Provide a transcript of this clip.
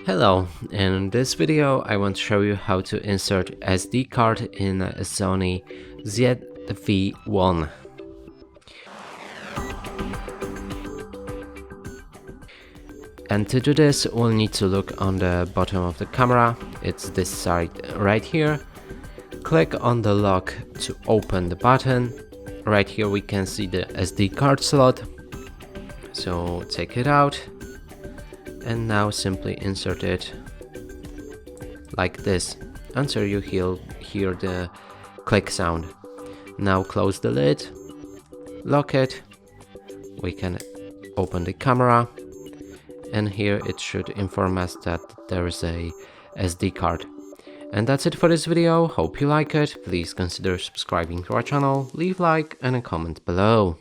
Hello, in this video I want to show you how to insert SD card in a Sony ZV-1. And to do this we'll need to look on the bottom of the camera, it's this side right here. Click on the lock to open the button. Right here we can see the SD card slot, so take it out. And now simply insert it like this until you hear the click sound. Now close the lid, lock it, we can open the camera, and here it should inform us that there is a SD card. And that's it for this video, hope you like it, please consider subscribing to our channel, leave a like and a comment below.